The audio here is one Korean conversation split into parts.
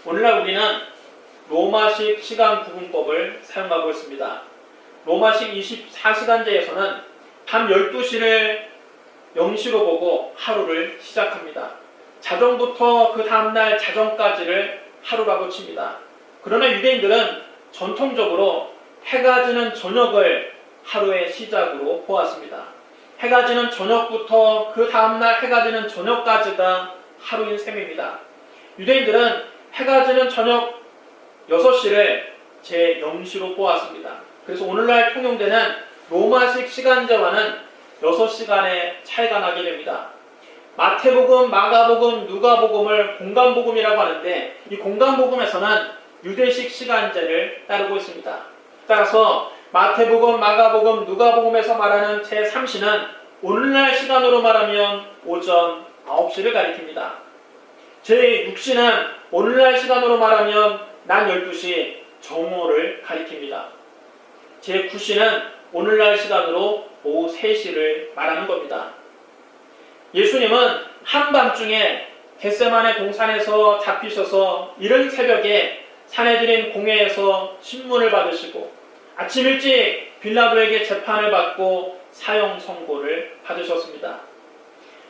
오늘날 우리는 로마식 시간 구분법을 사용하고 있습니다. 로마식 24시간제에서는 밤 12시를 0시로 보고 하루를 시작합니다. 자정부터 그 다음날 자정까지를 하루라고 칩니다. 그러나 유대인들은 전통적으로 해가 지는 저녁을 하루의 시작으로 보았습니다. 해가 지는 저녁부터 그 다음날 해가 지는 저녁까지가 하루인 셈입니다. 유대인들은 해가 지는 저녁 6시를 제0시로 보았습니다. 그래서 오늘날 통용되는 로마식 시간제와는 6시간의 차이가 나게 됩니다. 마태복음, 마가복음, 누가복음을 공간복음이라고 하는데 이 공간복음에서는 유대식 시간제를 따르고 있습니다. 따라서 마태복음, 마가복음, 누가복음에서 말하는 제3시는 오늘날 시간으로 말하면 오전 9시를 가리킵니다. 제6시는 오늘날 시간으로 말하면 낮 12시 정오를 가리킵니다. 제9시는 오늘날 시간으로 오후 3시를 말하는 겁니다. 예수님은 한밤중에 겟세마네 동산에서 잡히셔서 이른 새벽에 산헤드린 공회에서 신문을 받으시고 아침 일찍 빌라도에게 재판을 받고 사형 선고를 받으셨습니다.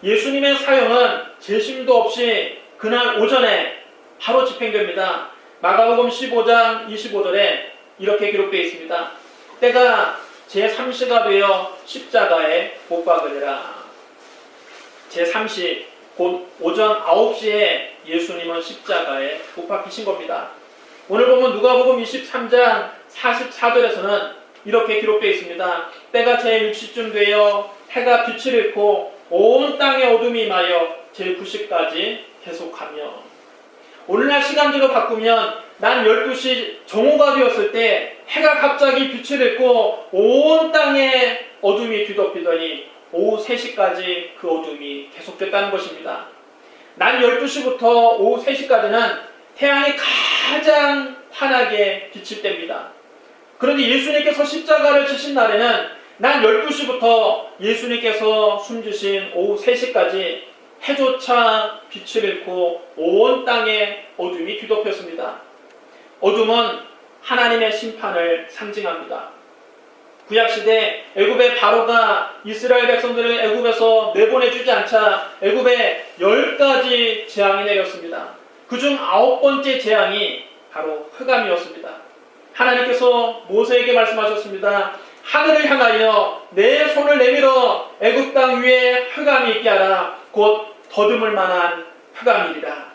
예수님의 사형은 재심도 없이 그날 오전에 바로 집행됩니다. 마가복음 15장 25절에 이렇게 기록되어 있습니다. 때가 제3시가 되어 십자가에 못 박으리라. 제3시 곧 오전 9시에 예수님은 십자가에 못 박히신 겁니다. 오늘 보면 누가복음 23장 44절에서는 이렇게 기록되어 있습니다. 때가 제6시쯤 되어 해가 빛을 잃고 온 땅에 어둠이 임하여 제9시까지 계속하며 오늘날 시간대로 바꾸면 난 12시 정오가 되었을 때 해가 갑자기 빛을 잃고 온 땅에 어둠이 뒤덮이더니 오후 3시까지 그 어둠이 계속됐다는 것입니다. 난 12시부터 오후 3시까지는 태양이 가장 환하게 비칠 때입니다. 그런데 예수님께서 십자가를 지신 날에는 난 12시부터 예수님께서 숨지신 오후 3시까지 해조차 빛을 잃고 온 땅에 어둠이 뒤덮였습니다. 어둠은 하나님의 심판을 상징합니다. 구약시대 애굽의 바로가 이스라엘 백성들을 애굽에서 내보내주지 않자 애굽에 10가지 재앙이 내렸습니다. 그중 9번째 재앙이 바로 흑암이었습니다. 하나님께서 모세에게 말씀하셨습니다. 하늘을 향하여 내 손을 내밀어 애굽 땅 위에 흑암이 있게 하라. 곧 더듬을 만한 흑암이리라.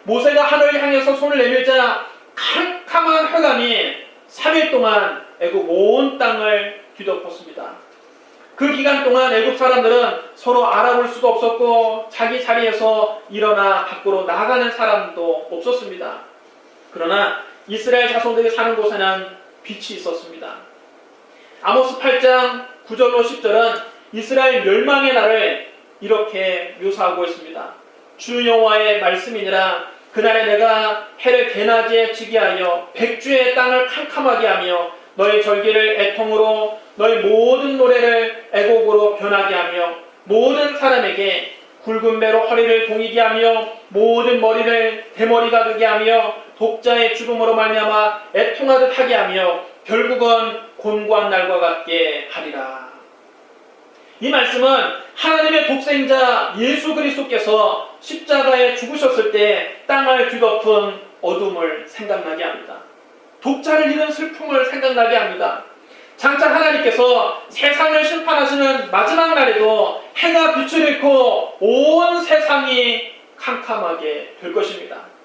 모세가 하늘을 향해서 손을 내밀자 캄캄한 흑암이 3일 동안 애굽 온 땅을 뒤덮었습니다. 그 기간 동안 애굽 사람들은 서로 알아볼 수도 없었고 자기 자리에서 일어나 밖으로 나가는 사람도 없었습니다. 그러나 이스라엘 자손들이 사는 곳에는 빛이 있었습니다. 아모스 8장 9절로 10절은 이스라엘 멸망의 날을 이렇게 묘사하고 있습니다. 주 여호와의 말씀이니라. 그날에 내가 해를 대낮에 지게 하여 백주의 땅을 캄캄하게 하며 너희 절기를 애통으로 너희 모든 노래를 애곡으로 변하게 하며 모든 사람에게 굵은 배로 허리를 동이게 하며 모든 머리를 대머리가 되게 하며 독자의 죽음으로 말미암아 애통하듯 하게 하며 결국은 곤고한 날과 같게 하리라. 이 말씀은 하나님의 독생자 예수 그리스도께서 십자가에 죽으셨을 때 땅을 뒤덮은 어둠을 생각나게 합니다. 독자를 잃은 슬픔을 생각나게 합니다. 장차 하나님께서 세상을 심판하시는 마지막 날에도 해가 빛을 잃고 온 세상이 캄캄하게 될 것입니다.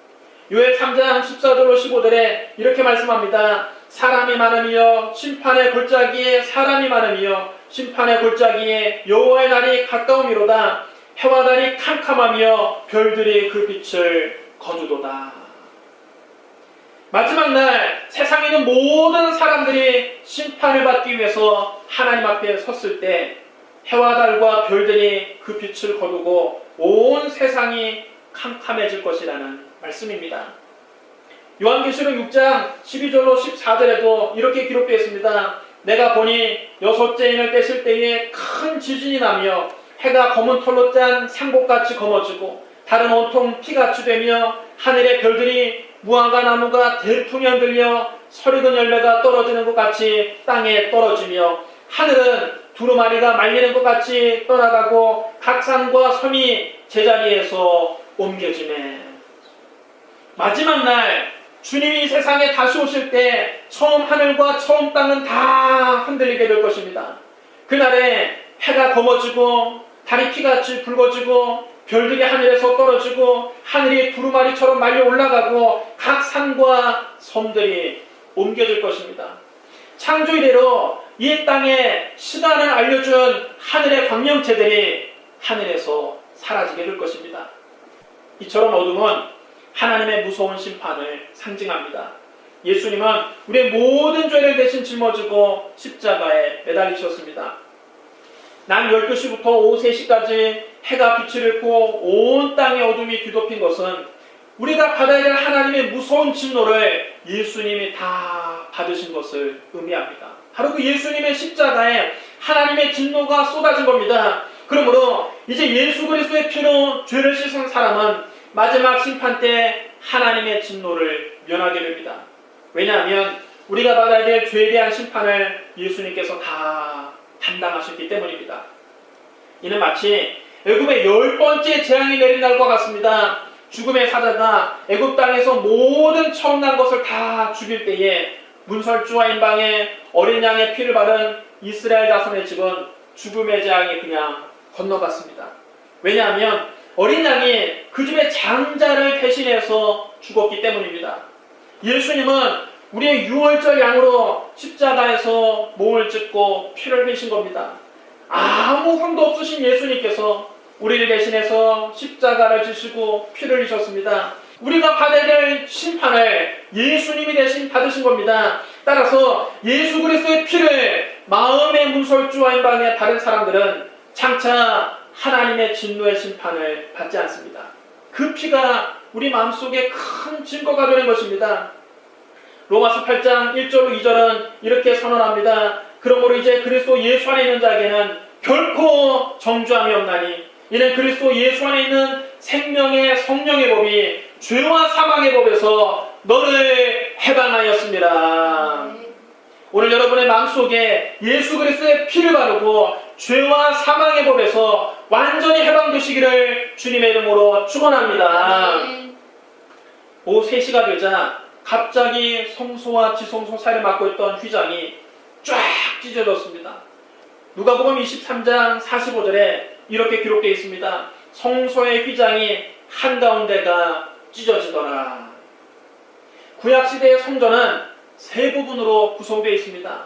요엘 3장 14절로 15절에 이렇게 말씀합니다. 사람이 많으며 심판의 골짜기에 사람이 많으며 심판의 골짜기에 여호와의 날이 가까우미로다. 해와 달이 캄캄하며 별들이 그 빛을 거두도다. 마지막 날 세상에 있는 모든 사람들이 심판을 받기 위해서 하나님 앞에 섰을 때 해와 달과 별들이 그 빛을 거두고 온 세상이 캄캄해질 것이라는 말씀입니다. 요한계시록 6장 12절로 14절에도 이렇게 기록되어 있습니다. 내가 보니 6째 인을 떼실 때에 큰 지진이 나며 해가 검은 털로 짠 상복같이 검어지고 달은 온통 피같이 되며 하늘의 별들이 무화과 나무가 대풍에 흔들려 설익은 열매가 떨어지는 것 같이 땅에 떨어지며 하늘은 두루마리가 말리는 것 같이 떠나가고 각 산과 섬이 제자리에서 옮겨지네. 마지막 날 주님이 세상에 다시 오실 때 처음 하늘과 처음 땅은 다 흔들리게 될 것입니다. 그날에 해가 검어지고 달이 피같이 붉어지고 별들이 하늘에서 떨어지고 하늘이 두루마리처럼 말려 올라가고 각 산과 섬들이 옮겨질 것입니다. 창조 이래로 이 땅에 시간을 알려준 하늘의 광명체들이 하늘에서 사라지게 될 것입니다. 이처럼 어둠은 하나님의 무서운 심판을 상징합니다. 예수님은 우리의 모든 죄를 대신 짊어지고 십자가에 매달리셨습니다. 낮 12시부터 오후 3시까지 해가 빛을 잃고 온 땅의 어둠이 뒤덮인 것은 우리가 받아야 될 하나님의 무서운 진노를 예수님이 다 받으신 것을 의미합니다. 바로 그 예수님의 십자가에 하나님의 진노가 쏟아진 겁니다. 그러므로 이제 예수 그리스도의 피로 죄를 씻은 사람은 마지막 심판 때 하나님의 진노를 면하게 됩니다. 왜냐하면 우리가 받아야 될 죄에 대한 심판을 예수님께서 다 담당하셨기 때문입니다. 이는 마치 애굽의 10번째 재앙이 내린 날과 같습니다. 죽음의 사자가 애굽 땅에서 모든 처음 난 것을 다 죽일 때에 문설주와 인방에 어린 양의 피를 바른 이스라엘 자손의 집은 죽음의 재앙이 그냥 건너갔습니다. 왜냐하면 어린 양이 그 집의 장자를 대신해서 죽었기 때문입니다. 예수님은 우리의 유월절 양으로 십자가에서 몸을 찢고 피를 흘리신 겁니다. 아무 흠도 없으신 예수님께서 우리를 대신해서 십자가를 지시고 피를 흘리셨습니다. 우리가 받아야 될 심판을 예수님이 대신 받으신 겁니다. 따라서 예수 그리스도의 피를 마음의 문설주와 인방에 바른 사람들은 장차 하나님의 진노의 심판을 받지 않습니다. 그 피가 우리 마음속에 큰 증거가 되는 것입니다. 로마서 8장 1절 2절은 이렇게 선언합니다. 그러므로 이제 그리스도 예수 안에 있는 자에게는 결코 정죄함이 없나니 이는 그리스도 예수 안에 있는 생명의 성령의 법이 죄와 사망의 법에서 너를 해방하였습니다. 오늘 여러분의 마음속에 예수 그리스도의 피를 바르고 죄와 사망의 법에서 완전히 해방되시기를 주님의 이름으로 축원합니다. 오후 3시가 되자 갑자기 성소와 지성소 사이를 맡고 있던 휘장이 쫙 찢어졌습니다. 누가복음 23장 45절에 이렇게 기록되어 있습니다. 성소의 휘장이 한가운데가 찢어지더라. 구약시대의 성전은 세 부분으로 구성되어 있습니다.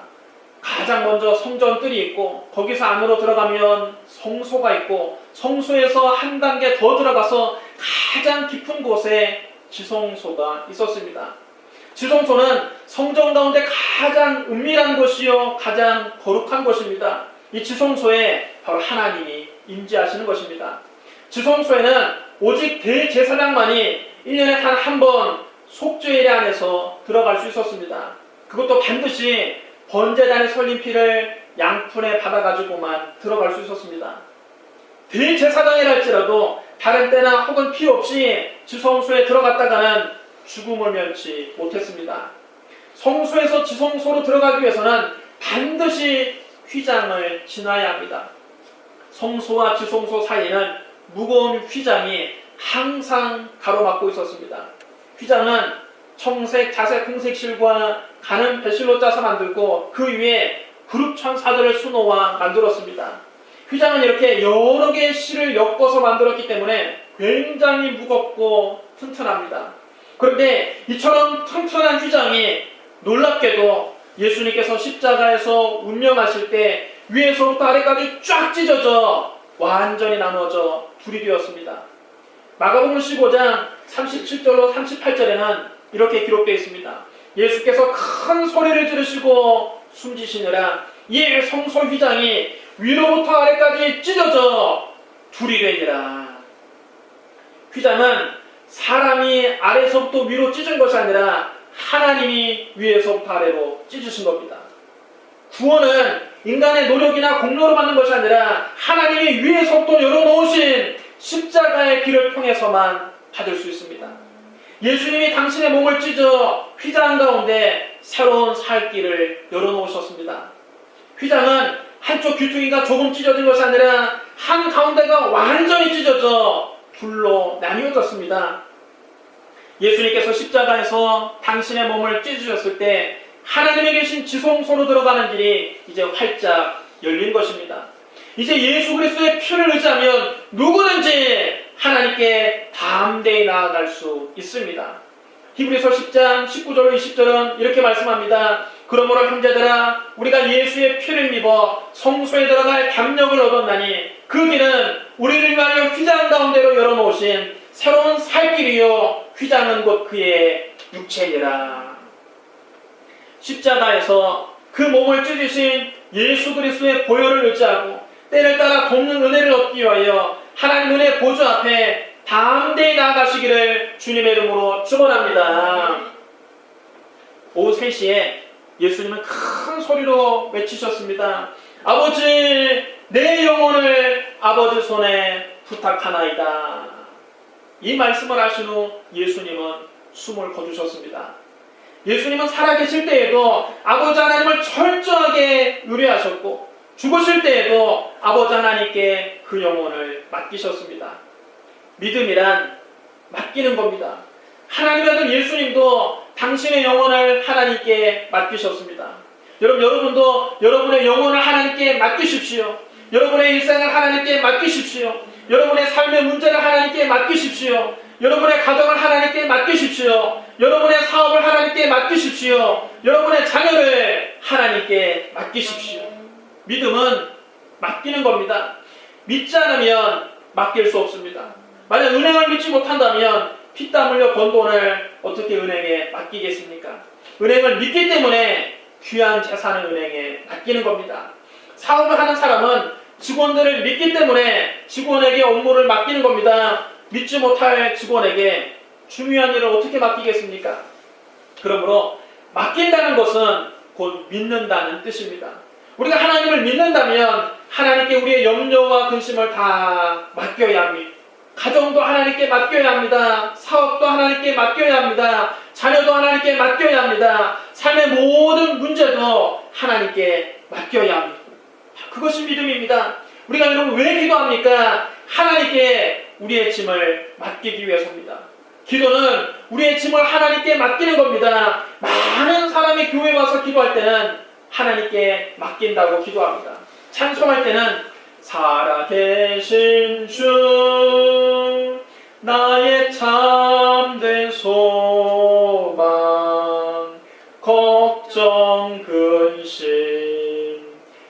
가장 먼저 성전뜰이 있고 거기서 안으로 들어가면 성소가 있고 성소에서 한 단계 더 들어가서 가장 깊은 곳에 지성소가 있었습니다. 지성소는 성전 가운데 가장 은밀한 곳이요 가장 거룩한 곳입니다. 이 지성소에 바로 하나님이 임재하시는 것입니다. 지성소에는 오직 대제사장만이 1년에 단 한 번 속죄일에 안에서 들어갈 수 있었습니다. 그것도 반드시 번제단에 설린 피를 양푼에 받아가지고만 들어갈 수 있었습니다. 대제사장이랄지라도 다른 때나 혹은 피 없이 지성소에 들어갔다가는 죽음을 면치 못했습니다. 성소에서 지성소로 들어가기 위해서는 반드시 휘장을 지나야 합니다. 성소와 지성소 사이에는 무거운 휘장이 항상 가로막고 있었습니다. 휘장은 청색, 자색, 홍색 실과 가는 배실로 짜서 만들고 그 위에 그룹 천사들을 수놓아 만들었습니다. 휘장은 이렇게 여러 개의 실을 엮어서 만들었기 때문에 굉장히 무겁고 튼튼합니다. 그런데 이처럼 튼튼한 휘장이 놀랍게도 예수님께서 십자가에서 운명하실 때 위에서부터 아래까지 쫙 찢어져 완전히 나눠져 불이 되었습니다. 마가복음 15장 37절로 38절에는 이렇게 기록되어 있습니다. 예수께서 큰 소리를 지르시고 숨지시느라 이 성소 휘장이 위로부터 아래까지 찢어져 불이 되니라. 휘장은 사람이 아래서부터 위로 찢은 것이 아니라 하나님이 위에서부터 아래로 찢으신 겁니다. 구원은 인간의 노력이나 공로로 받는 것이 아니라 하나님이 위에서부터 열어놓으신 십자가의 길을 통해서만 받을 수 있습니다. 예수님이 당신의 몸을 찢어 휘장 가운데 새로운 살 길을 열어놓으셨습니다. 휘장은 한쪽 귀퉁이가 조금 찢어진 것이 아니라 한 가운데가 완전히 찢어져 둘로 나뉘어졌습니다. 예수님께서 십자가에서 당신의 몸을 찢으셨을 때 하나님에 계신 지성소로 들어가는 길이 이제 활짝 열린 것입니다. 이제 예수 그리스도의 피를 의지하면 누구든지 하나님께 담대히 나아갈 수 있습니다. 히브리서 10장 19절 20절은 이렇게 말씀합니다. 그러므로 형제들아 우리가 예수의 피를 입어 성소에 들어갈 담력을 얻었나니 그 길은 우리를 위하여 휘장 가운데로 열어놓으신 새로운 살 길이요 휘장은 곧 그의 육체니라. 십자가에서 그 몸을 찢으신 예수 그리스도의 보혈을 의지하고 때를 따라 돕는 은혜를 얻기 위하여 하나님 은혜 보좌 앞에 담대히 나아가시기를 주님의 이름으로 축원합니다. 오후 3시에 예수님은 큰 소리로 외치셨습니다. 아버지, 내 영혼을 아버지 손에 부탁하나이다. 이 말씀을 하신 후 예수님은 숨을 거두셨습니다. 예수님은 살아계실 때에도 아버지 하나님을 철저하게 의뢰하셨고 죽으실 때에도 아버지 하나님께 그 영혼을 맡기셨습니다. 믿음이란 맡기는 겁니다. 하나님의 아들 예수님도 당신의 영혼을 하나님께 맡기셨습니다. 여러분도 여러분의 영혼을 하나님께 맡기십시오. 여러분의 일생을 하나님께 맡기십시오. 여러분의 삶의 문제를 하나님께 맡기십시오. 여러분의 가정을 하나님께 맡기십시오. 여러분의 사업을 하나님께 맡기십시오. 여러분의 자녀를 하나님께 맡기십시오. 믿음은 맡기는 겁니다. 믿지 않으면 맡길 수 없습니다. 만약 은행을 믿지 못한다면 피땀 흘려 번 돈을 어떻게 은행에 맡기겠습니까? 은행을 믿기 때문에 귀한 재산을 은행에 맡기는 겁니다. 사업을 하는 사람은 직원들을 믿기 때문에 직원에게 업무를 맡기는 겁니다. 믿지 못할 직원에게 중요한 일을 어떻게 맡기겠습니까? 그러므로 맡긴다는 것은 곧 믿는다는 뜻입니다. 우리가 하나님을 믿는다면 하나님께 우리의 염려와 근심을 다 맡겨야 합니다. 가정도 하나님께 맡겨야 합니다. 사업도 하나님께 맡겨야 합니다. 자녀도 하나님께 맡겨야 합니다. 삶의 모든 문제도 하나님께 맡겨야 합니다. 그것이 믿음입니다. 우리가 여러분 왜 기도합니까? 하나님께 우리의 짐을 맡기기 위해서입니다. 기도는 우리의 짐을 하나님께 맡기는 겁니다. 많은 사람이 교회에 와서 기도할 때는 하나님께 맡긴다고 기도합니다. 찬송할 때는 살아계신 주 나의 참된 소망 걱정 근심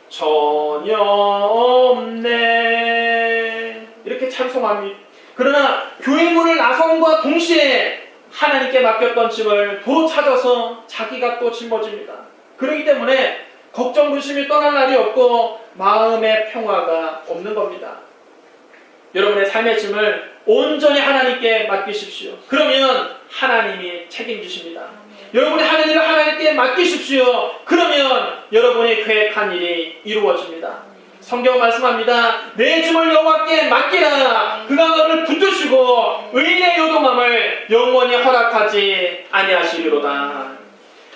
전혀 없네 이렇게 찬송합니다. 그러나 교회 문을 나선과 동시에 하나님께 맡겼던 짐을 도로 찾아서 자기가 또 짊어집니다. 그렇기 때문에 걱정 근심이 떠날 날이 없고 마음의 평화가 없는 겁니다. 여러분의 삶의 짐을 온전히 하나님께 맡기십시오. 그러면 하나님이 책임지십니다. 여러분이 하는 일을 하나님께 맡기십시오. 그러면 여러분이 계획한 일이 이루어집니다. 성경 말씀합니다. 내 짐을 여호와께 맡기라. 그가 너를 붙드시고 의인의 요동함을 영원히 허락하지 아니하시리로다.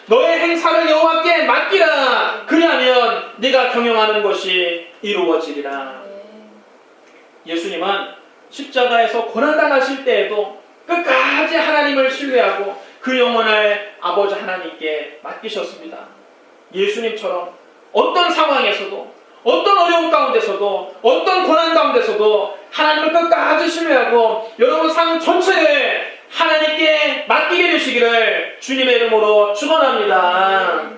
너의 행사를 여호와께 맡기라. 그리하면 네가 경영하는 것이 이루어지리라. 예수님은 십자가에서 고난당하실 때에도 끝까지 하나님을 신뢰하고 그 영혼을 아버지 하나님께 맡기셨습니다. 예수님처럼 어떤 상황에서도 어떤 어려움 가운데서도 어떤 고난 가운데서도 하나님을 끝까지 신뢰하고 여러분 삶 전체를 하나님께 맡기게 되시기를 주님의 이름으로 축원합니다.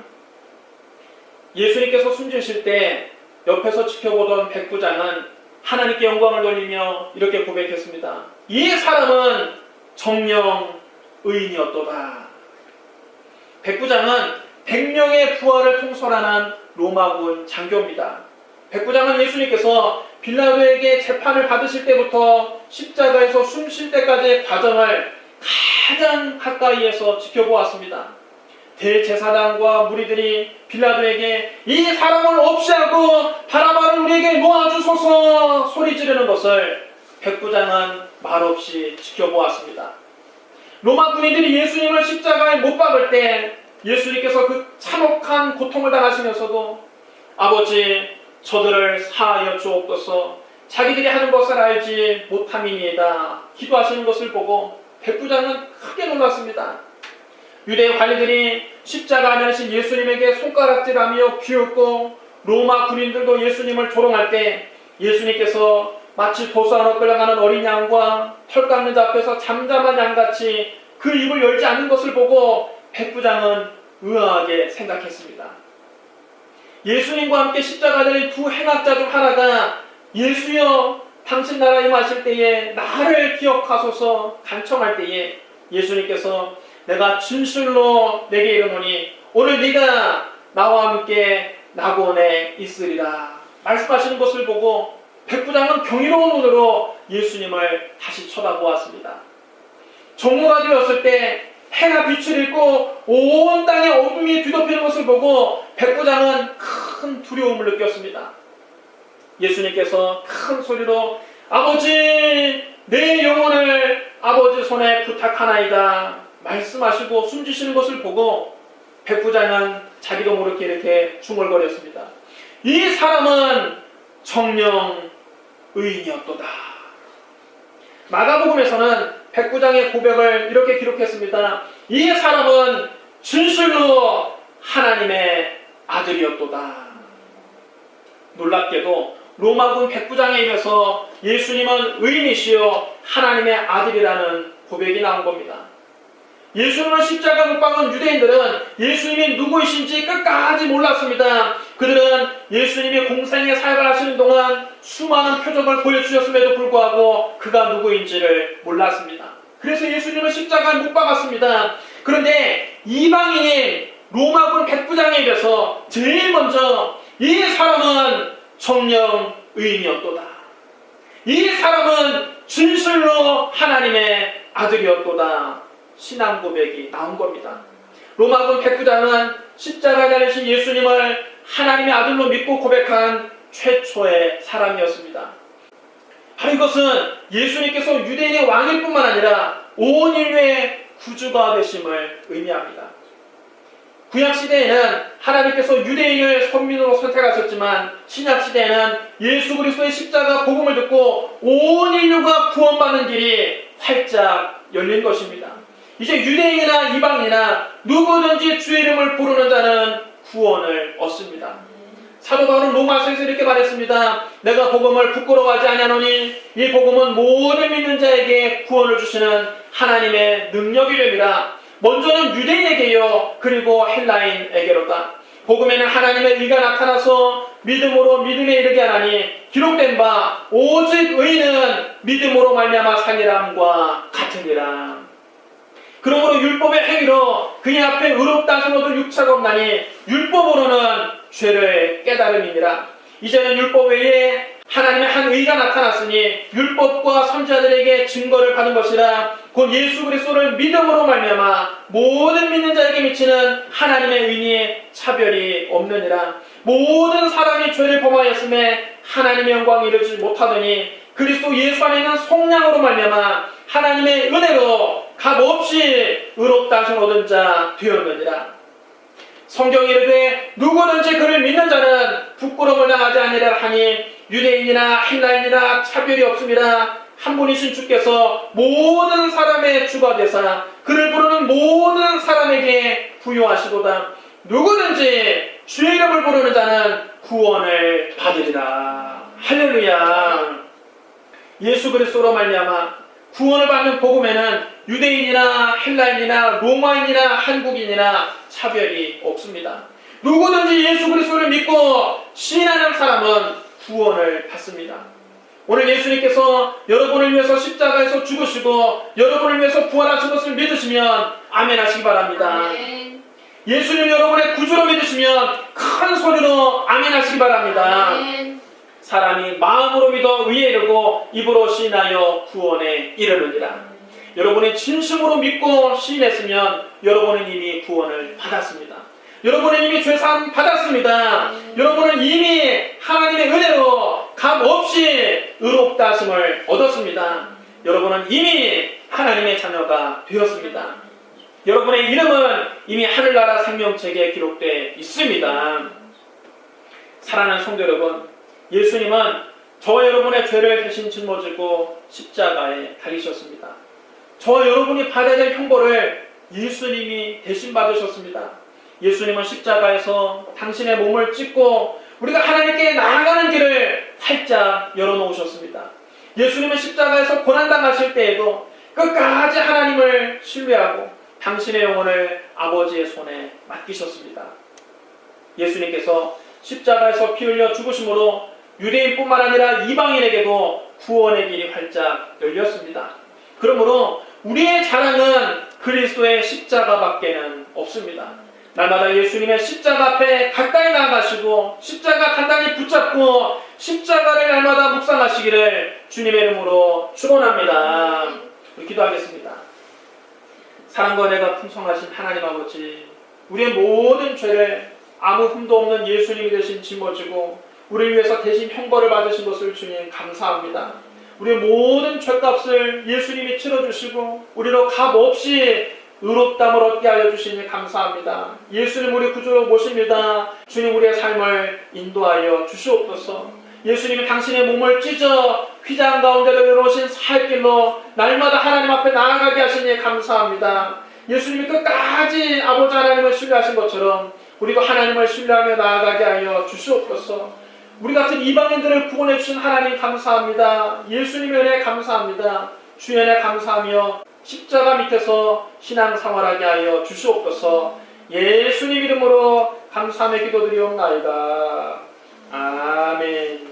예수님께서 숨지실 때 옆에서 지켜보던 백부장은 하나님께 영광을 돌리며 이렇게 고백했습니다. 이 사람은 정령 의인이었도다. 백부장은 100명의 부하를 통솔하는 로마군 장교입니다. 백부장은 예수님께서 빌라도에게 재판을 받으실 때부터 십자가에서 숨 쉴 때까지의 과정을 가장 가까이에서 지켜보았습니다. 대제사장과 무리들이 빌라도에게 이 사람을 없애하고 바라바를 우리에게 놓아주소서 소리 지르는 것을 백부장은 말없이 지켜보았습니다. 로마 군인들이 예수님을 십자가에 못 박을 때 예수님께서 그 참혹한 고통을 당하시면서도 아버지, 저들을 사하여 주옵소서, 자기들이 하는 것을 알지 못함이니이다 기도하시는 것을 보고 백부장은 크게 놀랐습니다. 유대 관리들이 십자가 안에 하신 예수님에게 손가락질하며 비웃고 로마 군인들도 예수님을 조롱할 때 예수님께서 마치 도수하러 끌려가는 어린 양과 털 깎는 자 앞에서 잠잠한 양같이 그 입을 열지 않는 것을 보고 백부장은 의아하게 생각했습니다. 예수님과 함께 십자가 달린 두 행악자 중 하나가 예수여 당신 나라 임하실 때에 나를 기억하소서 간청할 때에 예수님께서 내가 진실로 내게 이르노니 오늘 네가 나와 함께 낙원에 있으리라 말씀하시는 것을 보고 백부장은 경이로운 눈으로 예수님을 다시 쳐다보았습니다. 정오가 되었을 때 해가 빛을 잃고 온 땅에 어둠이 뒤덮이는 것을 보고 백부장은 큰 두려움을 느꼈습니다. 예수님께서 큰 소리로 아버지 내 영혼을 아버지 손에 부탁하나이다 말씀하시고 숨지시는 것을 보고 백부장은 자기도 모르게 이렇게 중얼거렸습니다. 이 사람은 정령 의인이었도다. 마가복음에서는 백부장의 고백을 이렇게 기록했습니다. 이 사람은 진실로 하나님의 아들이었도다. 놀랍게도 로마군 백부장에 입에서 예수님은 의인이시여 하나님의 아들이라는 고백이 나온 겁니다. 예수님을 십자가 못 박은 유대인들은 예수님이 누구이신지 끝까지 몰랐습니다. 그들은 예수님이 공생의 사역을 하시는 동안 수많은 표적을 보여주셨음에도 불구하고 그가 누구인지를 몰랐습니다. 그래서 예수님을 십자가에 못 박았습니다. 그런데 이방인인 로마군 백부장에 입에서 제일 먼저 이 사람은 정령 의인이었도다. 이 사람은 진실로 하나님의 아들이었도다. 신앙 고백이 나온 겁니다. 로마군 백부장은 십자가에 달리신 예수님을 하나님의 아들로 믿고 고백한 최초의 사람이었습니다. 이것은 예수님께서 유대인의 왕일 뿐만 아니라 온 인류의 구주가 되심을 의미합니다. 구약시대에는 하나님께서 유대인을 선민으로 선택하셨지만 신약시대에는 예수 그리스도의 십자가 복음을 듣고 온 인류가 구원받는 길이 활짝 열린 것입니다. 이제 유대인이나 이방인이나 누구든지 주의 이름을 부르는 자는 구원을 얻습니다. 사도 바울은 로마서에서 이렇게 말했습니다. 내가 복음을 부끄러워하지 아니하노니 이 복음은 모든 믿는 자에게 구원을 주시는 하나님의 능력이렵니다. 먼저는 유대인에게요 그리고 헬라인에게로다. 복음에는 하나님의 의가 나타나서 믿음으로 믿음에 이르게 하나니 기록된 바 오직 의인은 믿음으로 말미암아 살리람과 같으니라. 그러므로 율법의 행위로 그의 앞에 의롭다 하신 얻을 육체가 없나니 율법으로는 죄를 깨달음이니라. 이제는 율법 외에 하나님의 한 의가 나타났으니 율법과 선지자들에게 증거를 받은 것이라. 곧 예수 그리스도를 믿음으로 말미암아 모든 믿는 자에게 미치는 하나님의 의인이 차별이 없느니라. 모든 사람이 죄를 범하였음에 하나님의 영광을 이루지 못하더니 그리스도 예수 안에 있는 속량으로 말미암아 하나님의 은혜로 값없이 의롭다 하신 얻은 자 되었느니라. 성경이 이르되 누구든지 그를 믿는 자는 부끄러움을 당하지 아니하리라 하니 유대인이나 헬라인이나 차별이 없음이라. 한 분이신 주께서 모든 사람의 주가 되사 그를 부르는 모든 사람에게 부요하시도다. 누구든지 주의 이름을 부르는 자는 구원을 받으리라. 할렐루야. 예수 그리스도로 말미암아 구원을 받는 복음에는 유대인이나 헬라인이나 로마인이나 한국인이나 차별이 없습니다. 누구든지 예수 그리스도를 믿고 신하는 사람은 구원을 받습니다. 오늘 예수님께서 여러분을 위해서 십자가에서 죽으시고 여러분을 위해서 부활하신 것을 믿으시면 아멘 하시기 바랍니다. 아멘. 예수님 여러분의 구주로 믿으시면 큰 소리로 아멘 하시기 바랍니다. 아멘. 사람이 마음으로 믿어 의에 이르고 입으로 시인하여 구원에 이르느니라. 여러분이 진심으로 믿고 시인했으면 여러분은 이미 구원을 받았습니다. 여러분은 이미 죄사함 받았습니다. 여러분은 이미 하나님의 은혜로 값없이 의롭다 하심을 얻었습니다. 여러분은 이미 하나님의 자녀가 되었습니다. 여러분의 이름은 이미 하늘나라 생명책에 기록되어 있습니다. 사랑하는 성도 여러분, 예수님은 저와 여러분의 죄를 대신 짊어지고 십자가에 달리셨습니다. 저와 여러분이 받아야 될 형벌을 예수님이 대신 받으셨습니다. 예수님은 십자가에서 당신의 몸을 찢고 우리가 하나님께 나아가는 길을 활짝 열어놓으셨습니다. 예수님은 십자가에서 고난당하실 때에도 끝까지 하나님을 신뢰하고 당신의 영혼을 아버지의 손에 맡기셨습니다. 예수님께서 십자가에서 피 흘려 죽으심으로 유대인뿐만 아니라 이방인에게도 구원의 길이 활짝 열렸습니다. 그러므로 우리의 자랑은 그리스도의 십자가밖에는 없습니다. 날마다 예수님의 십자가 앞에 가까이 나아가시고 십자가 단단히 붙잡고 십자가를 날마다 묵상하시기를 주님의 이름으로 축원합니다. 기도하겠습니다. 사랑과 은혜가 풍성하신 하나님 아버지, 우리의 모든 죄를 아무 흠도 없는 예수님이 대신 짊어지고 우리를 위해서 대신 형벌을 받으신 것을 주님 감사합니다. 우리의 모든 죄값을 예수님이 치러주시고 우리로 값없이 의롭담을 얻게 하여 주시니 감사합니다. 예수님 우리 구주로 모십니다. 주님 우리의 삶을 인도하여 주시옵소서. 예수님이 당신의 몸을 찢어 휘장 가운데로 이루어진 살길로 날마다 하나님 앞에 나아가게 하시니 감사합니다. 예수님이 끝까지 아버지 하나님을 신뢰하신 것처럼 우리도 하나님을 신뢰하며 나아가게 하여 주시옵소서. 우리 같은 이방인들을 구원해 주신 하나님 감사합니다. 예수님의 은혜 감사합니다. 주의 은혜 감사하며 십자가 밑에서 신앙생활하게 하여 주시옵소서. 예수님 이름으로 감사하며 기도드리옵나이다. 아멘.